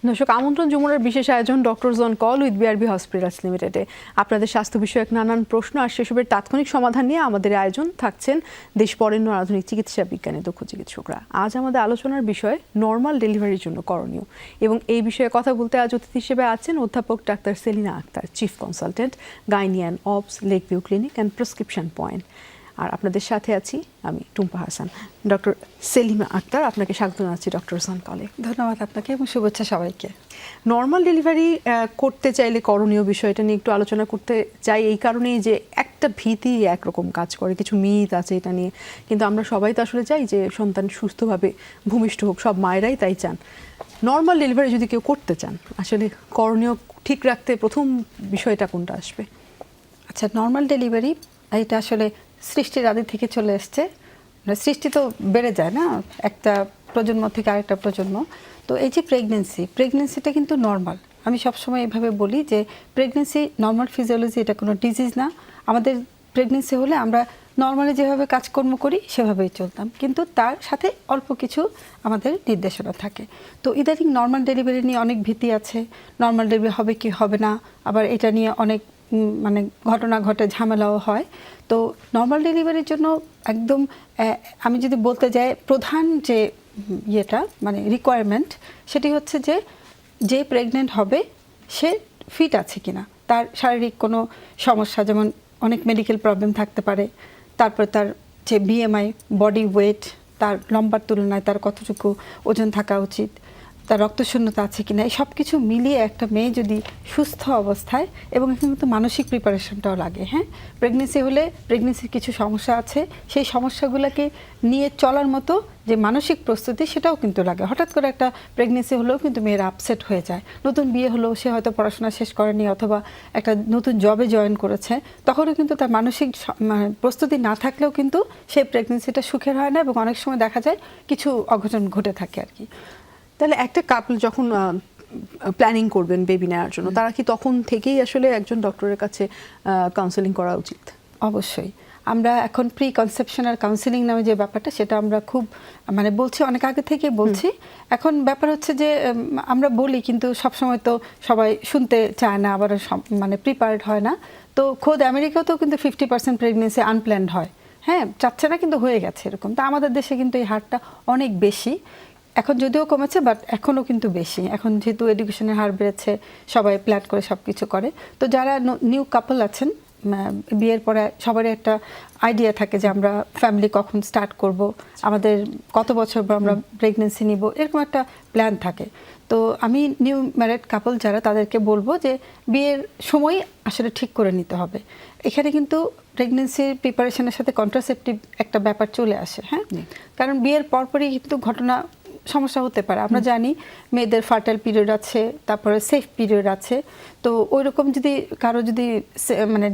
দর্শক, আমন্ত্রণ যমুনার বিশেষ আয়োজন doctors on call with BRB hospitals লিমিটেডে। আপনাদের স্বাস্থ্য বিষয়ক নানান প্রশ্ন আর সেসবের তাৎক্ষণিক সমাধান নিয়ে আমাদের আয়োজন থাকছেন দেশ বরেণ্য আধুনিক চিকিৎসা বিজ্ঞানী দক্ষ চিকিৎসকরা। আজ আমাদের আলোচনার বিষয় নর্মাল ডেলিভারির জন্য করণীয়, এবং এই বিষয়ে কথা বলতে আজ অতিথি হিসেবে আছেন অধ্যাপক doctor Selina Akhtar, chief consultant, gynae and obs, Lake View clinic and prescription point. আর আপনাদের সাথে আছি আমি টুম্পা হাসান। ডক্টর সেলিমা আক্তার, আপনাকে স্বাগত জানাচ্ছি ডক্টরস অন কলে। ধন্যবাদ আপনাকে এবং শুভেচ্ছা সবাইকে। নর্মাল ডেলিভারি করতে চাইলে করণীয় বিষয়টা নিয়ে একটু আলোচনা করতে চাই, এই কারণেই যে একটা ভীতি একরকম কাজ করে, কিছু মিথ আছে এটা নিয়ে, কিন্তু আমরা সবাই তো আসলে চাই যে সন্তান সুস্থভাবে ভূমিষ্ঠ হোক, সব মায়েরাই তাই চান। নর্মাল ডেলিভারি যদি কেউ করতে চান, আসলে করণীয় ঠিক রাখতে প্রথম বিষয়টা কোনটা আসবে? আচ্ছা, নর্মাল ডেলিভারি এটা আসলে সৃষ্টির আদি থেকে চলে এসছে। সৃষ্টি তো বেড়ে যায় না একটা প্রজন্ম থেকে আরেকটা প্রজন্ম। তো এই যে প্রেগনেন্সিটা কিন্তু নর্মাল। আমি সবসময় এভাবে বলি যে প্রেগনেন্সি নর্মাল ফিজিওলজি, এটা কোনো ডিজিজ না। আমাদের প্রেগনেন্সি হলে আমরা নর্মালি যেভাবে কাজকর্ম করি সেভাবেই চলতাম, কিন্তু তার সাথে অল্প কিছু আমাদের নির্দেশনা থাকে। তো ইদানিং নর্মাল ডেলিভারি নিয়ে অনেক ভীতি আছে, নর্মাল ডেলিভারি হবে কি হবে না, আবার এটা নিয়ে অনেক মানে ঘটনা ঘটে, ঝামেলাও হয়। তো নর্মাল ডেলিভারির জন্য একদম আমি যদি বলতে যাই, প্রধান যে ইয়েটা মানে রিকোয়ারমেন্ট, সেটি হচ্ছে যে প্রেগনেন্ট হবে সে ফিট আছে কিনা, তার শারীরিক কোনো সমস্যা, যেমন অনেক মেডিকেল প্রবলেম থাকতে পারে, তারপর তার যে বিএমআই, বডি ওয়েট, তার লম্বার তুলনায় তার কতটুকু ওজন থাকা উচিত, তার রক্তশূন্যতা আছে কিনা, এই সব কিছু মিলিয়ে একটা মেয়ে যদি সুস্থ অবস্থায়, এবং এখানে কিন্তু মানসিক প্রিপারেশনটাও লাগে। হ্যাঁ, প্রেগনেন্সি হলে প্রেগনেন্সির কিছু সমস্যা আছে, সেই সমস্যাগুলোকে নিয়ে চলার মতো যে মানসিক প্রস্তুতি সেটাও কিন্তু লাগে। হঠাৎ করে একটা প্রেগনেন্সি হলেও কিন্তু মেয়েরা আপসেট হয়ে যায়। নতুন বিয়ে হলেও সে হয়তো পড়াশোনা শেষ করেনি অথবা একটা নতুন জবে জয়েন করেছে, তখনও কিন্তু তার মানসিক প্রস্তুতি না থাকলেও কিন্তু সেই প্রেগনেন্সিটা সুখের হয় না, এবং অনেক সময় দেখা যায় কিছু অঘটন ঘটে থাকে আর কি। তাহলে একটা কাপল যখন প্ল্যানিং করবেন বেবি নেওয়ার জন্য, তারা কি তখন থেকেই আসলে একজন ডক্টরের কাছে কাউন্সেলিং করা উচিত? অবশ্যই। আমরা এখন প্রি কনসেপশনাল কাউন্সেলিং নামে যে ব্যাপারটা, সেটা আমরা খুব মানে বলছি, অনেক আগে থেকে বলছি। এখন ব্যাপার হচ্ছে যে আমরা বলি, কিন্তু সবসময় তো সবাই শুনতে চায় না, আবার মানে প্রিপেয়ার্ড হয় না। তো খোদ আমেরিকাতেও কিন্তু 50% প্রেগনেন্সি আনপ্ল্যান্ড হয়। হ্যাঁ, চাচ্ছে না কিন্তু হয়ে গেছে এরকম। তো আমাদের দেশে কিন্তু এই হারটা অনেক বেশি। এখন যদিও কমেছে, বাট এখনও কিন্তু বেশি। এখন যেহেতু এডুকেশনের হার বেড়েছে, সবাই প্ল্যান করে সব কিছু করে। তো যারা নিউ কাপল আছেন, বিয়ের পরে সবারই একটা আইডিয়া থাকে যে আমরা ফ্যামিলি কখন স্টার্ট করব, আমাদের কত বছর পর আমরা প্রেগনেন্সি নিব, এরকম একটা প্ল্যান থাকে। তো আমি নিউ ম্যারেড কাপল যারা, তাদেরকে বলবো যে বিয়ের সময় আসলে ঠিক করে নিতে হবে। এখানে কিন্তু প্রেগনেন্সির প্রিপারেশনের সাথে কন্ট্রাসেপটিভ একটা ব্যাপার চলে আসে। হ্যাঁ, কারণ বিয়ের পরপরই কিন্তু ঘটনা সমস্যা হতে পারে। আমরা জানি মেয়েদের ফার্টাইল পিরিয়ড আছে, তারপরে সেফ পিরিয়ড আছে। তো ওই রকম যদি কারো যদি মানে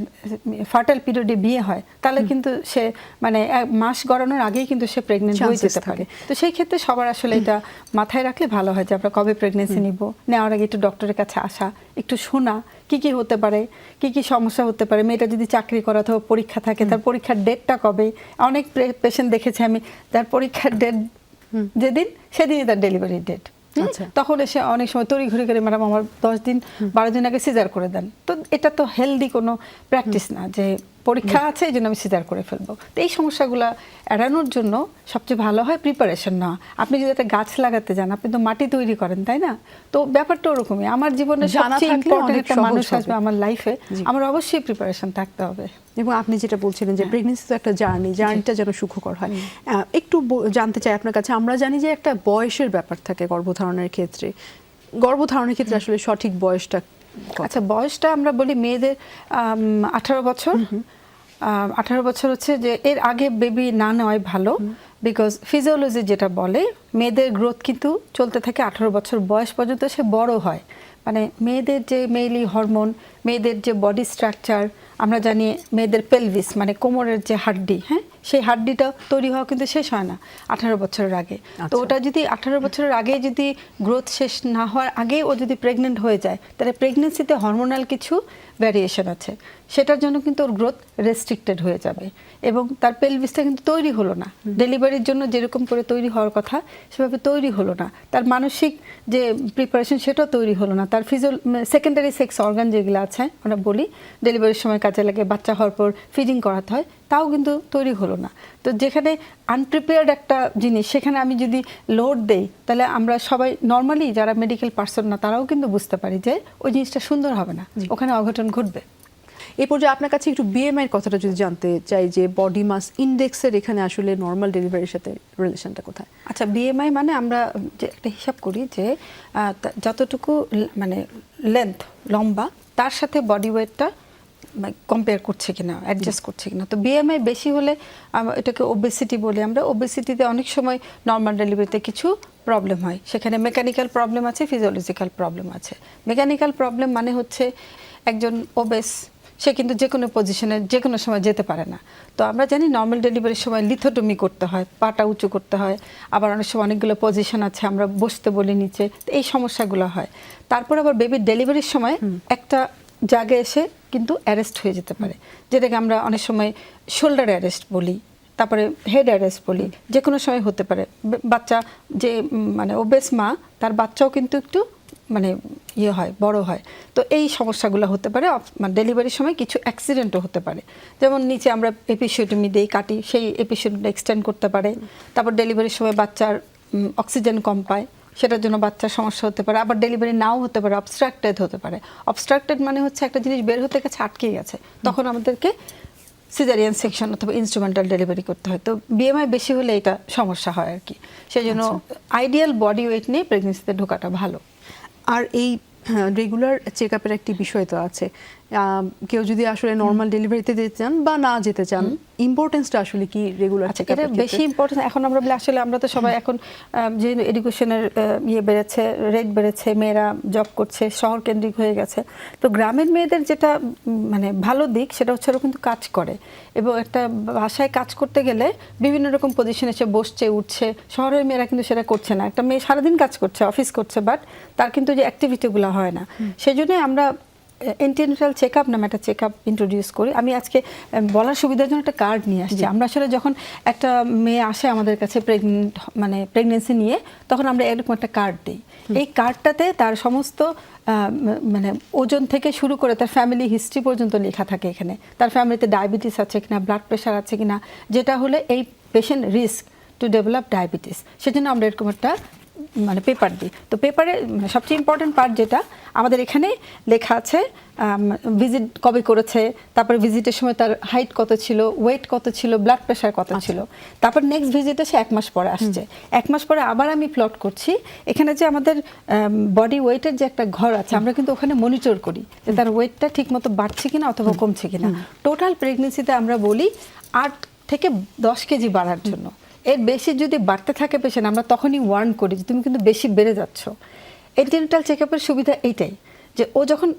ফার্টাইল পিরিয়ডে বিয়ে হয়, তাহলে কিন্তু সে মানে মাস গড়ানোর আগেই কিন্তু সে প্রেগনেন্ট হয়ে যেতে পারে। তো সেই ক্ষেত্রে সবার আসলে এটা মাথায় রাখলে ভালো হয় যে আমরা কবে প্রেগনেন্সি নিব, নেওয়ার আগে একটু ডক্টরের কাছে আসা, একটু শোনা কি কি হতে পারে, কি কি সমস্যা হতে পারে। মেয়েটা যদি চাকরি করা অথবা পরীক্ষা থাকে, তার পরীক্ষার ডেটটা কবে। অনেক পেশেন্ট দেখেছি আমি, তার পরীক্ষার ডেট যেদিন, সেদিনই তার ডেলিভারি ডেট। তখন এসে অনেক সময় তড়ি ঘুরে করে, ম্যাডাম আমার 10 দিন 12 দিন আগে সিজার করে দেন। তো এটা তো হেলদি কোনো প্র্যাকটিস না যে পরীক্ষা আছে এই জন্য আমি সিজার করে ফেলবো। তো এই সমস্যাগুলো এড়ানোর জন্য সবচেয়ে ভালো হয় প্রিপারেশন না। আপনি যদি একটা গাছ লাগাতে যান, আপনি তো মাটি তৈরি করেন, তাই না? তো ব্যাপারটা ওরকমই। আমার জীবনে সবচেয়ে ইম্পর্টেন্ট একটা মানুষ আসবে আমার লাইফে, আমার অবশ্যই প্রিপারেশন থাকতে হবে। এবং আপনি যেটা বলছিলেন যে প্রেগনেন্সি তো একটা জার্নিটা যেন সুখকর হয়। একটু জানতে চাই আপনার কাছে, আমরা জানি যে একটা বয়সের ব্যাপার থাকে গর্ভধারণের ক্ষেত্রে। গর্ভধারণের ক্ষেত্রে আসলে সঠিক বয়সটা? আচ্ছা, বয়সটা আমরা বলি মেয়েদের 18 বছর। 18 বছর হচ্ছে যে এর আগে বেবি না নেওয়াই ভালো, বিকজ ফিজিওলজি যেটা বলে মেয়েদের গ্রোথ কিন্তু চলতে থাকে 18 বছর বয়স পর্যন্ত, সে বড় হয়। মানে মেয়েদের যে মেইলি হরমোন, মেয়েদের যে বডি স্ট্রাকচার, আমরা জানি মেয়েদের পেলভিস মানে কোমরের যে হাড্ডি, হ্যাঁ, সেই হাড্ডিটা তৈরি হওয়া কিন্তু শেষ হয় না 18 বছরের আগে। তো ওটা যদি 18 বছরের আগে যদি গ্রোথ শেষ না হওয়ার আগে ও যদি প্রেগনেন্ট হয়ে যায়, তাহলে প্রেগনেন্সিতে হরমোনাল কিছু ভ্যারিয়েশন আছে, সেটার জন্য কিন্তু ওর গ্রোথ রেস্ট্রিক্টেড হয়ে যাবে এবং তার পেলভিসটা কিন্তু তৈরি হলো না, ডেলিভারির জন্য যেরকম করে তৈরি হওয়ার কথা সেভাবে তৈরি হলো না, তার মানসিক যে প্রিপারেশন সেটাও তৈরি হলো না, তার সেকেন্ডারি সেক্স অর্গান যেগুলো আছে আমরা বলি ডেলিভারির সময় কাজে লাগে, বাচ্চা হওয়ার পর ফিডিং করাতে হয়, তাও কিন্তু তৈরি হলো না। তো যেখানে আনপ্রিপেয়ার্ড একটা জিনিস সেখানে আমি যদি লোড দেই, তাহলে আমরা সবাই নর্মালি যারা মেডিকেল পার্সন না তারাও কিন্তু বুঝতে পারি যে ওই জিনিসটা সুন্দর হবে না, ওখানে অঘটন ঘটবে। এই পর্যায়ে আপনার কাছে একটু বিএমআই কথাটা যদি জানতে চাই, যে বডি মাস ইন্ডেক্সের এখানে আসলে নর্মাল ডেলিভারির সাথে রিলেশনটা কোথায়? আচ্ছা, বিএমআই মানে আমরা যে একটা হিসাব করি যে যতটুকু মানে লেন্থ লম্বা তার সাথে বডি ওয়েটটা কম্পেয়ার করছে কিনা, অ্যাডজাস্ট করছে কিনা। তো বিএমআই বেশি হলে এটাকে ওবেসিটি বলি আমরা। ওবেসিটিতে অনেক সময় নর্মাল ডেলিভারিতে কিছু প্রবলেম হয়, সেখানে মেকানিক্যাল প্রবলেম আছে, ফিজিওলজিক্যাল প্রবলেম আছে। মেকানিক্যাল প্রবলেম মানে হচ্ছে একজন ওবেস সে কিন্তু যে কোনো পজিশনে যে কোনো সময় যেতে পারে না। তো আমরা জানি নর্মাল ডেলিভারির সময় লিথোটমি করতে হয়, পাটা উঁচু করতে হয়, আবার অনেক সময় অনেকগুলো পজিশন আছে আমরা বসতে বলি নিচে, তো এই সমস্যাগুলো হয়। তারপর আবার বেবির ডেলিভারির সময় একটা জায়গায় এসে কিন্তু অ্যারেস্ট হয়ে যেতে পারে, যেটাকে আমরা অনেক সময় শোল্ডার অ্যারেস্ট বলি, তারপরে হেড অ্যারেস্ট বলি, যে কোনো সময় হতে পারে। বাচ্চা যে মানে ওবেস মা, তার বাচ্চাও কিন্তু একটু মানে ইয়ে হয়, বড় হয়। তো এই সমস্যাগুলো হতে পারে। মানে ডেলিভারির সময় কিছু অ্যাক্সিডেন্টও হতে পারে, যেমন নিচে আমরা এপিসিওটমি দিই, কাটি, সেই এপিসিওটমিটা এক্সটেন্ড করতে পারে। তারপর ডেলিভারির সময় বাচ্চার অক্সিজেন কম পায়, সেটার জন্য বাচ্চার সমস্যা হতে পারে। আবার ডেলিভারি নাও হতে পারে, অবস্ট্রাক্টেড হতে পারে। অবস্ট্রাক্টেড মানে হচ্ছে একটা জিনিস বের হতে গেছে, আটকে গেছে, তখন আমাদেরকে সিজারিয়ান সেকশন অথবা ইনস্ট্রুমেন্টাল ডেলিভারি করতে হয়। তো বিএমআই বেশি হলে এটা সমস্যা হয় আর কি। সেই জন্য আইডিয়াল বডি ওয়েট নিয়ে প্রেগনেন্সিতে ঢোকাটা ভালো। আর এই রেগুলার চেক আপের একটি বিষয় তো আছে, কেউ যদি আসলে নর্মাল ডেলিভারিতে যেতে চান বা না যেতে চান, ইম্পর্টেন্সটা আসলে কি রেগুলার চেক আপের? এটা বেশি ইম্পর্টেন্ট এখন আমরা বলি, আসলে আমরা তো সবাই এখন যে এডুকেশনের ইয়ে বেড়েছে, রেট বেড়েছে, মেয়েরা জব করছে, শহর কেন্দ্রিক হয়ে গেছে। তো গ্রামের মেয়েদের যেটা মানে ভালো দিক সেটা হচ্ছে ওরা কিন্তু কাজ করে, এবং একটা বাসায় কাজ করতে গেলে বিভিন্ন রকম পজিশনে এসে বসছে উঠছে। শহরের মেয়েরা কিন্তু সেটা করছে না। একটা মেয়ে সারাদিন কাজ করছে, অফিস করছে, বাট তার কিন্তু যে অ্যাক্টিভিটিগুলো হয় না। সেই জন্যই আমরা এন্টিনেটাল চেক আপ নামে একটা চেক আপ ইন্ট্রোডিউস করি। আমি আজকে বলার সুবিধার জন্য একটা কার্ড নিয়ে আসছি। আমরা আসলে যখন একটা মেয়ে আসে আমাদের কাছে প্রেগনেন্সি নিয়ে, তখন আমরা এরকম একটা কার্ড দিই। এই কার্ডটাতে তার সমস্ত মানে ওজন থেকে শুরু করে তার ফ্যামিলি হিস্ট্রি পর্যন্ত লেখা থাকে। এখানে তার ফ্যামিলিতে ডায়াবেটিস আছে কিনা, ব্লাড প্রেশার আছে কিনা, যেটা হলে এই patient risk to develop diabetes, সেজন্য আমরা এরকম একটা মানে পেপার দিই। তো পেপারে সবচেয়ে ইম্পর্টেন্ট পার্ট যেটা আমাদের এখানে লেখা আছে, ভিজিট কবে করেছে, তারপরে ভিজিটের সময় তার হাইট কত ছিল, ওয়েট কত ছিল, ব্লাড প্রেশার কত ছিল। তারপর নেক্সট ভিজিটে সে 1 মাস পরে আসছে, 1 মাস পরে আবার আমি প্লট করছি। এখানে যে আমাদের বডি ওয়েটের যে একটা ঘর আছে, আমরা কিন্তু ওখানে মনিটর করি যে তার ওয়েটটা ঠিক মতো বাড়ছে কিনা অথবা কমছে কিনা। টোটাল প্রেগনেন্সিতে আমরা বলি 8 থেকে 10 কেজি বাড়ার জন্য। এর বেশি যদি বাড়তে থাকে পেশেন্ট, আমরা তখনই ওয়ার্ন করি যে তুমি কিন্তু বেশি বেড়ে যাচ্ছ। এন্টিনেটাল চেক আপের সুবিধা এইটাই যে ও যখন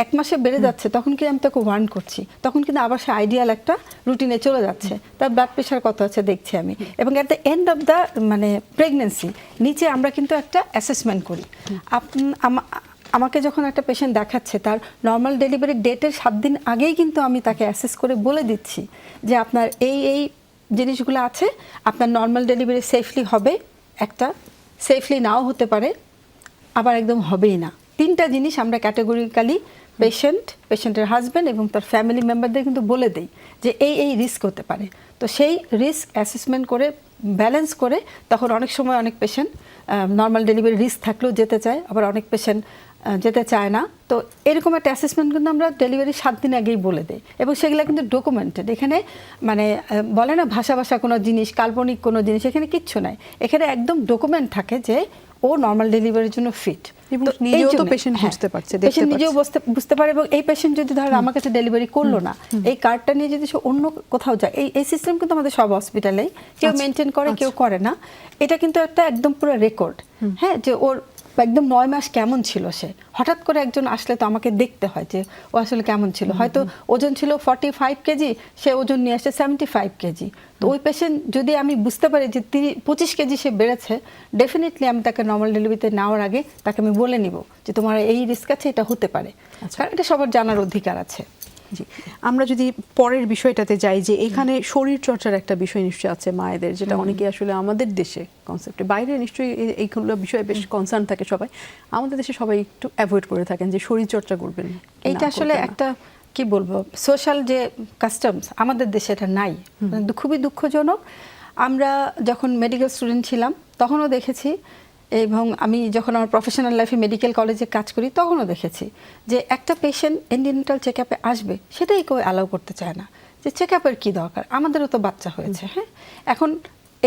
1 মাসে বেড়ে যাচ্ছে, তখন কি আমি তাকে ওয়ার্ন করছি, তখন কিন্তু আবার সে আইডিয়াল একটা রুটিনে চলে যাচ্ছে। তার ব্লাড প্রেশার কত আছে দেখছি আমি, এবং at the end of the মানে প্রেগনেন্সি নিচে আমরা কিন্তু একটা অ্যাসেসমেন্ট করি। আমাকে যখন একটা পেশেন্ট দেখাচ্ছে, তার নর্মাল ডেলিভারি ডেটের 7 দিন আগেই কিন্তু আমি তাকে অ্যাসেস করে বলে দিচ্ছি যে আপনার এই জিনিসগুলো আছে, আপনার নর্মাল ডেলিভারি সেফলি হবে, একটা সেফলি নাও হতে পারে, আবার একদম হবেই না। 3টা জিনিস আমরা ক্যাটাগরিক্যালি পেশেন্টের হাজব্যান্ড এবং তার ফ্যামিলি মেম্বারদের কিন্তু বলে দেই যে এই রিস্ক হতে পারে। তো সেই রিস্ক অ্যাসেসমেন্ট করে ব্যালেন্স করে তখন অনেক সময় অনেক পেশেন্ট নর্মাল ডেলিভারি রিস্ক থাকলেও যেতে চায়, আবার অনেক পেশেন্ট যেতে চায় না। তো এরকম একটা অ্যাসেসমেন্ট কিন্তু আমরা ডেলিভারি 7 দিন আগেই বলে দিই, এবং সেগুলো কিন্তু ডকুমেন্টেড। এখানে মানে বলে না ভাষা কোনো জিনিস, কাল্পনিক কোনো জিনিস এখানে কিচ্ছু নাই। এখানে একদম ডকুমেন্ট থাকে যে ও নর্মাল ডেলিভারির জন্য ফিট। নিজেও তো পেশেন্ট বুঝতে পারছে, পেশেন্ট নিজেও বুঝতে পারে। এবং এই পেশেন্ট যদি ধরেন আমার কাছে ডেলিভারি করলো না, এই কার্ডটা নিয়ে যদি সে অন্য কোথাও যায়, এই সিস্টেম কিন্তু আমাদের সব হসপিটালেই কেউ মেনটেন করে, কেউ করে না। এটা কিন্তু একটা একদম পুরো রেকর্ড, হ্যাঁ, যে ওর একদম 9 মাস কেমন ছিল সে, হঠাৎ করে একজন আসলে তো আমাকে দেখতে হয় যে ও আসলে কেমন ছিল। হয়তো ওজন ছিল 45 কেজি, সে ওজন নিয়ে আসছে 75 কেজি। তো ওই পেশেন্ট যদি আমি বুঝতে পারি যে 25 কেজি সে বেড়েছে, ডেফিনেটলি আমি তাকে নর্মাল ডেলিভারিতে নেওয়ার আগে তাকে আমি বলে নিব যে তোমার এই রিস্ক আছে, এটা হতে পারে। কারণ এটা সবার জানার অধিকার আছে। জি, আমরা যদি পরের বিষয়টাতে যাই, যে এখানে শরীর চর্চার একটা বিষয় নিশ্চয়ই আছে মায়েদের, যেটা অনেকে আসলে আমাদের দেশে কনসেপ্টে, বাইরে নিশ্চয়ই এইগুলো বিষয়ে বেশ কনসার্ন থাকে সবাই, আমাদের দেশে সবাই একটু অ্যাভয়েড করে থাকেন যে শরীর চর্চা করবেন। এইটা আসলে একটা কি বলবো, সোশ্যাল যে কাস্টমস আমাদের দেশে এটা নাই, খুবই দুঃখজনক। আমরা যখন মেডিকেল স্টুডেন্ট ছিলাম তখনও দেখেছি, এবং আমি যখন আমার প্রফেশনাল লাইফে মেডিকেল কলেজে কাজ করি তখনও দেখেছি যে একটা পেশেন্ট এন্টিনেটাল চেক আপে আসবে, সেটাই কেউ অ্যালাউ করতে চায় না, যে চেক আপের কী দরকার, আমাদেরও তো বাচ্চা হয়েছে। হ্যাঁ, এখন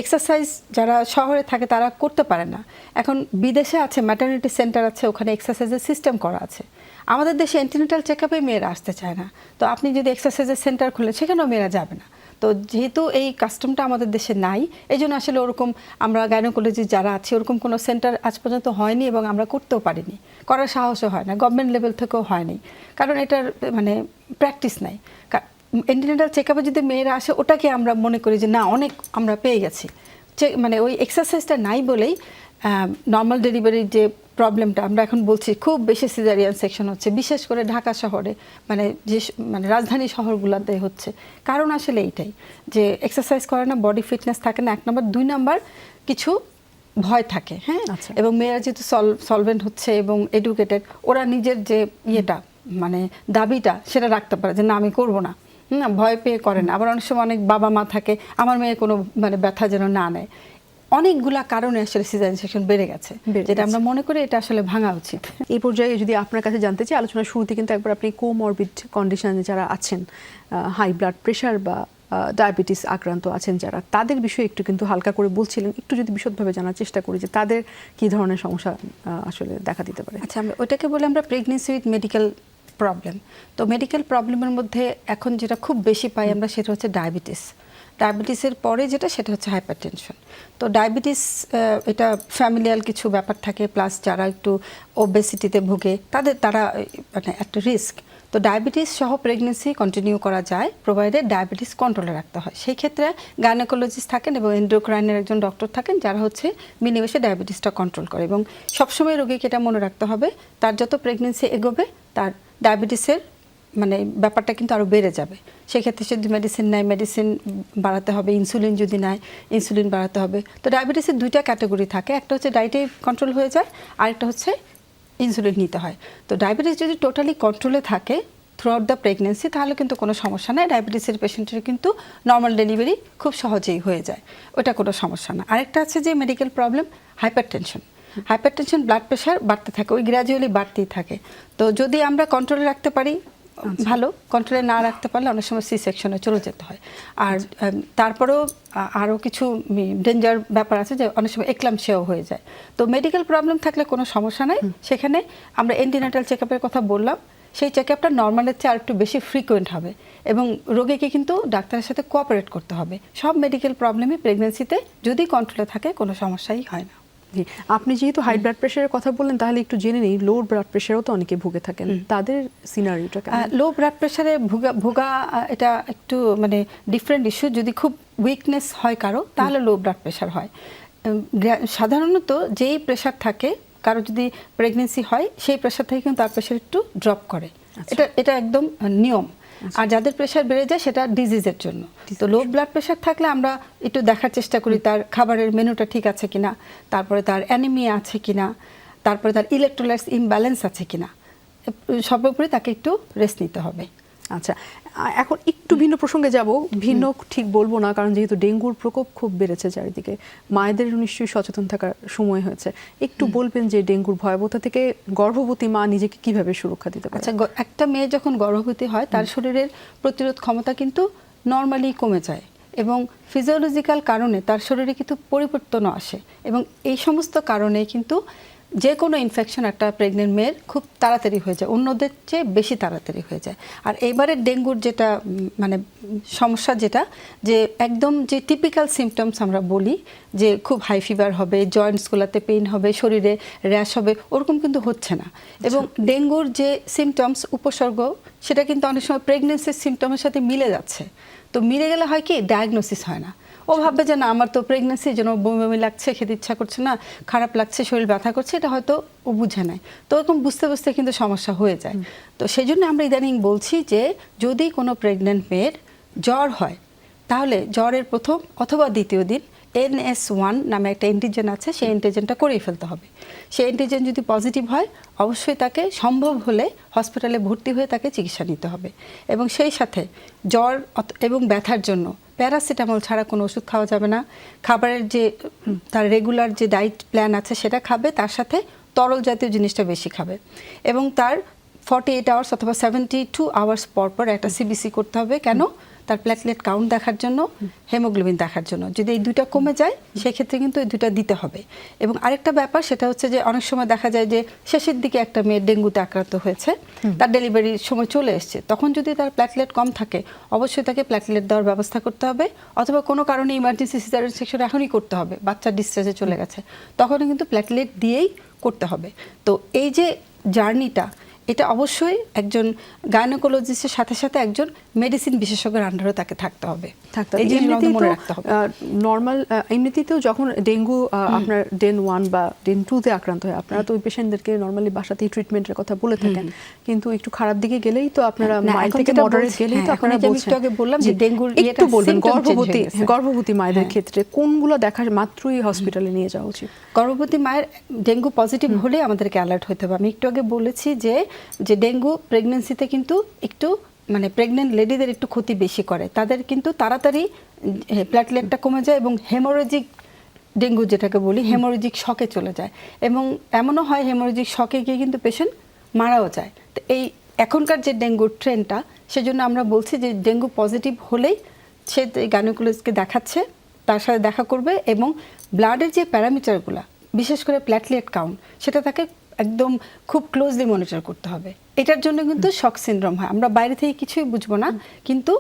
এক্সারসাইজ যারা শহরে থাকে তারা করতে পারে না, এখন বিদেশে আছে ম্যাটারনিটি সেন্টার আছে, ওখানে এক্সারসাইজের সিস্টেম করা আছে। আমাদের দেশে এন্টিনেটাল চেক আপে মেয়েরা আসতে চায় না, তো আপনি যদি এক্সারসাইজের সেন্টার খুলেন সেখানেও মেয়েরা যাবে না। তো যেহেতু এই কাস্টমটা আমাদের দেশে নাই, এই জন্য আসলে ওরকম আমরা গাইনোকোলজি যারা আছে ওরকম কোনো সেন্টার আজ পর্যন্ত হয়নি, এবং আমরা করতেও পারিনি, করার সাহসও হয় না, গভর্নমেন্ট লেভেল থেকেও হয়নি, কারণ এটার মানে প্র্যাকটিস নাই। এন্টিনেটাল চেক আপে যদি মেয়েরা আসে, ওটাকে আমরা মনে করি যে না অনেক আমরা পেয়ে গেছি, মানে ওই এক্সারসাইজটা নাই বলেই নর্মাল ডেলিভারির যে প্রবলেমটা আমরা এখন বলছি, খুব বেশি সিজারিয়ান সেকশন হচ্ছে, বিশেষ করে ঢাকা শহরে, মানে রাজধানী শহরগুলোতে হচ্ছে। কারণ আসলে এইটাই যে এক্সারসাইজ করে না, বডি ফিটনেস থাকে না, 1 নম্বর। 2 নম্বর কিছু ভয় থাকে। হ্যাঁ, এবং মেয়েরা যেহেতু সলভেন্ট হচ্ছে এবং এডুকেটেড, ওরা নিজের যে ইয়েটা মানে দাবিটা সেটা রাখতে পারে যে না আমি করবো না, না ভয় পেয়ে করে না। আবার অনেক সময় অনেক বাবা মা থাকে, আমার মেয়ে কোনো মানে ব্যথা যেন না নেয়। অনেকগুলা কারণে আসলে সিজারিয়ান সেকশন বেড়ে গেছে, যেটা আমরা মনে করি এটা আসলে ভাঙা উচিত। এই পর্যায়ে যদি আপনার কাছে জানতে চাই, আলোচনার শুরুতে কিন্তু একবার আপনি কোমরবিড কন্ডিশনে যারা আছেন, হাই ব্লাড প্রেশার বা ডায়াবেটিস আক্রান্ত আছেন যারা, তাদের বিষয়ে একটু কিন্তু হালকা করে বলছিলেন, একটু যদি বিশদভাবে জানার চেষ্টা করি যে তাদের কি ধরনের সমস্যা আসলে দেখা দিতে পারে। আচ্ছা, আমরা ওটাকে বলে আমরা প্রেগনেন্সি উইথ মেডিকেল প্রবলেম। তো মেডিকেল প্রবলেমের মধ্যে এখন যেটা খুব বেশি পাই আমরা, সেটা হচ্ছে ডায়াবেটিস। ডায়াবেটিসের পরে যেটা, সেটা হচ্ছে হাইপারটেনশন। তো ডায়াবেটিস এটা ফ্যামিলিয়াল কিছু ব্যাপার থাকে, প্লাস যারা একটু ওবেসিটিতে ভুগে তারা মানে একটা রিস্ক। তো ডায়াবেটিস সহ প্রেগনেন্সি কন্টিনিউ করা যায়, প্রোভাইডেড ডায়াবেটিস কন্ট্রোলে রাখতে হয়। সেই ক্ষেত্রে গাইনোকোলজিস্ট থাকেন এবং এন্ডোক্রাইনের একজন ডক্টর থাকেন, যারা হচ্ছে মিনিমাসে ডায়াবেটিসটা কন্ট্রোল করে। এবং সবসময় রোগীকে এটা মনে রাখতে হবে, তার যত প্রেগনেন্সি এগোবে তার ডায়াবেটিসের মানে ব্যাপারটা কিন্তু আরও বেড়ে যাবে। সেক্ষেত্রে যদি মেডিসিন নেয়, মেডিসিন বাড়াতে হবে, ইনসুলিন যদি নেয়, ইনসুলিন বাড়াতে হবে। তো ডায়াবেটিসের 2টা ক্যাটাগরি থাকে, একটা হচ্ছে ডায়েটে কন্ট্রোল হয়ে যায়, আরেকটা হচ্ছে ইনসুলিন নিতে হয়। তো ডায়াবেটিস যদি টোটালি কন্ট্রোলে থাকে থ্রু আউট দ্য প্রেগনেন্সি, তাহলে কিন্তু কোনো সমস্যা নাই, ডায়াবেটিসের পেশেন্টের কিন্তু নর্মাল ডেলিভারি খুব সহজেই হয়ে যায়, ওটা কোনো সমস্যা না। আরেকটা আছে যে medical problem, hypertension. Hypertension blood pressure বাড়তে থাকে, ওই গ্র্যাজুয়ালি বাড়তেই থাকে। তো যদি আমরা কন্ট্রোলে রাখতে পারি ভালো, কন্ট্রোলে না রাখতে পারলে অনেক সময় সি সেকশনে চলে যেতে হয়। আর তারপরেও আরও কিছু ডেঞ্জার ব্যাপার আছে, যে অনেক সময় এক্লাম্পসিয়াও হয়ে যায়। তো মেডিকেল প্রবলেম থাকলে কোনো সমস্যা নাই, সেখানে আমরা এন্টিনেটাল চেক আপের কথা বললাম, সেই চেক আপটা নর্মালের চেয়ে আর একটু বেশি ফ্রিকোয়েন্ট হবে, এবং রোগীকে কিন্তু ডাক্তারের সাথে কোঅপারেট করতে হবে। সব মেডিকেল প্রবলেমই প্রেগনেন্সিতে যদি কন্ট্রোলে থাকে কোনো সমস্যাই হয় না। আপনি যেহেতু হাই ব্লাড প্রেশারের কথা বললেন, তাহলে একটু জেনে নেই, লো ব্লাড প্রেশারও তো অনেকে ভুগে থাকেন, তাদের সিনারিওটা কেমন? লো ব্লাড প্রেশারে ভোগা এটা একটু মানে ডিফারেন্ট ইস্যু। যদি খুব উইকনেস হয় কারো, তাহলে লো ব্লাড প্রেশার হয়। সাধারণত যেই প্রেশার থাকে কারো যদি প্রেগনেন্সি হয়, সেই প্রেশার থেকে কিন্তু তার প্রেশার একটু ড্রপ করে, এটা একদম নিয়ম। আর যাদের প্রেশার বেড়ে যায় সেটা ডিজিজের জন্য। তো লো ব্লাড প্রেশার থাকলে আমরা একটু দেখার চেষ্টা করি তার খাবারের মেনুটা ঠিক আছে কিনা, তারপরে তার অ্যানিমিয়া আছে কিনা, তারপরে তার ইলেকট্রোলাইটস ইমব্যালেন্স আছে কিনা, সর্বোপরি তাকে একটু রেস্ট নিতে হবে। আচ্ছা, এখন একটু ভিন্ন প্রসঙ্গে যাব। ভিন্ন ঠিক বলবো না, কারণ যেহেতু ডেঙ্গুর প্রকোপ খুব বেড়েছে চারিদিকে, মায়েদের নিশ্চয়ই সচেতন থাকার সময় হয়েছে। একটু বলবেন যে ডেঙ্গুর ভয়াবহতা থেকে গর্ভবতী মা নিজেকে কিভাবে সুরক্ষা দিতে পারে? আচ্ছা, একটা মেয়ে যখন গর্ভবতী হয়, তার শরীরের প্রতিরোধ ক্ষমতা কিন্তু নর্মালি কমে যায়, এবং ফিজিওলজিক্যাল কারণে তার শরীরে কিন্তু পরিবর্তনও আসে, এবং এই সমস্ত কারণে কিন্তু যে কোনো ইনফেকশন একটা প্রেগনেন্ট মেয়ের খুব তাড়াতাড়ি হয়ে যায়, অন্যদের চেয়ে বেশি তাড়াতাড়ি হয়ে যায়। আর এইবারের ডেঙ্গুর যেটা মানে সমস্যা যেটা যে একদম যে টিপিক্যাল সিমটমস আমরা বলি যে খুব হাই ফিভার হবে, জয়েন্টসগুলোতে পেইন হবে, শরীরে র্যাশ হবে, ওরকম কিন্তু হচ্ছে না। এবং ডেঙ্গুর যে সিমটমস উপসর্গ সেটা কিন্তু অনেক সময় প্রেগনেন্সির সিমটমের সাথে মিলে যাচ্ছে। তো মিলে গেলে হয় কি ডায়াগনোসিস হয় না। ও ভাববে যে না আমার তো প্রেগনেন্সি, যেন বমি বমি লাগছে, খেতে ইচ্ছা করছে না, খারাপ লাগছে, শরীর ব্যথা করছে, এটা হয়তো ও বুঝে নেয়। তো এরকম বুঝতে বুঝতে কিন্তু সমস্যা হয়ে যায়। তো সেই জন্য আমরা ইদানিং বলছি যে যদি কোনো প্রেগনেন্ট মেয়ের জ্বর হয় তাহলে জ্বরের প্রথম অথবা দ্বিতীয় দিন NS1 নামে একটা অ্যান্টিজেন আছে, সেই অ্যান্টিজেনটা করিয়ে ফেলতে হবে। সেই অ্যান্টিজেন যদি পজিটিভ হয় অবশ্যই তাকে সম্ভব হলে হসপিটালে ভর্তি হয়ে তাকে চিকিৎসা নিতে হবে। এবং সেই সাথে জ্বর এবং ব্যথার জন্য প্যারাসিটামল ছাড়া কোনো ওষুধ খাওয়া যাবে না। খাবারের যে তার রেগুলার যে ডায়েট প্ল্যান আছে সেটা খাবে, তার সাথে তরল জাতীয় জিনিসটা বেশি খাবে। এবং তার 48 আওয়ার্স অথবা 72 আওয়ার্স পর পর একটা সিবিসি করতে হবে। কেন? তার প্ল্যাটলেট কাউন্ট দেখার জন্য, হেমোগ্লোবিন দেখার জন্য। যদি এই দুইটা কমে যায় সেক্ষেত্রে কিন্তু এই দুইটা দিতে হবে। এবং আরেকটা ব্যাপার সেটা হচ্ছে যে অনেক সময় দেখা যায় যে শেষের দিকে একটা মেয়ে ডেঙ্গুতে আক্রান্ত হয়েছে, তার ডেলিভারির সময় চলে এসছে, তখন যদি তার প্ল্যাটলেট কম থাকে অবশ্যই তাকে প্ল্যাটলেট দেওয়ার ব্যবস্থা করতে হবে। অথবা কোনো কারণে ইমার্জেন্সি সিজারিয়ান সেকশন এখনই করতে হবে, বাচ্চা ডিসচার্জে চলে গেছে, তখনও কিন্তু প্ল্যাটলেট দিয়েই করতে হবে। তো এই যে জার্নিটা, এটা অবশ্যই একজন গাইনোকোলজিস্টের সাথে সাথে একজন মেডিসিন বিশেষজ্ঞের আন্ডারও তাকে থাকতে হবে। এই জিনিসগুলো মনে রাখতে হবে। নর্মাল এমনিতেও যখন ডেঙ্গু আপনার ডেন 1 বা ডেন 2 তে আক্রান্ত হয়, আপনারা তো ওই পেশেন্টদেরকে নর্মালি বাসাতেই ট্রিটমেন্টের কথা বলে থাকেন, কিন্তু একটু খারাপ দিকে গেলেই তো আপনারা মাইল্ড থেকে মডারেট গেলেই তো আপনারা বলছেন। আগে বললাম যে ডেঙ্গুর একটু বলবেন গর্ভবতী মায়েদের ক্ষেত্রে কোনগুলো দেখার মাত্রই হসপিটালে নিয়ে যাওয়া উচিত? গর্ভবতী মায়ের ডেঙ্গু পজিটিভ হলে আমাদেরকে অ্যালার্ট হতে হবে। আমি একটু আগে বলেছি যে ডেঙ্গু প্রেগন্যান্সিতে কিন্তু একটু মানে প্রেগনেন্ট লেডিদের একটু ক্ষতি বেশি করে, তাদের কিন্তু তাড়াতাড়ি প্ল্যাটলেটটা কমে যায় এবং হেমোরেজিক ডেঙ্গু যেটাকে বলি হেমোরেজিক শকে চলে যায়। এবং এমনও হয় হেমোরেজিক শকে গিয়ে কিন্তু পেশেন্ট মারাও যায়। তো এই এখনকার যে ডেঙ্গুর ট্রেন্ডটা, সেজন্য আমরা বলছি যে ডেঙ্গু পজিটিভ হলেই সে গাইনোকোলজিস্টকে দেখাচ্ছে, তার সাথে দেখা করবে এবং ব্লাডের যে প্যারামিটারগুলো, বিশেষ করে প্ল্যাটলেট কাউন্ট, সেটা তাকে একদম খুব ক্লোজলি মনিটর করতে হবে। এটার জন্য কিন্তু শক সিনড্রোম হয়, আমরা বাইরে থেকে কিছুই বুঝবো না, কিন্তু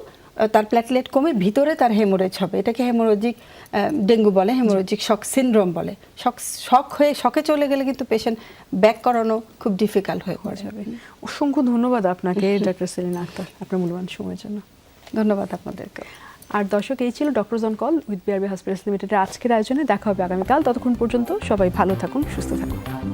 তার প্ল্যাটলেট কমে ভিতরে তার হেমোরেজ হবে। এটাকে হেমোরেজিক ডেঙ্গু বলে, হেমোরেজিক শক সিনড্রোম বলে। শক হয়ে শকে চলে গেলে কিন্তু পেশেন্ট ব্যাক করানো খুব ডিফিকাল্ট হয়ে পড়ে যাবে। অসংখ্য ধন্যবাদ আপনাকে ডক্টর সেলিনা আক্তার আপনার মূল্যবান সময়ের জন্য। ধন্যবাদ আপনাদেরকে। আর দর্শক, এই ছিল doctors on call with BRB hospitals লিমিটেডের আজকের আয়োজনে। দেখা হবে আগামীকাল। ততক্ষণ পর্যন্ত সবাই ভালো থাকুন, সুস্থ থাকুন।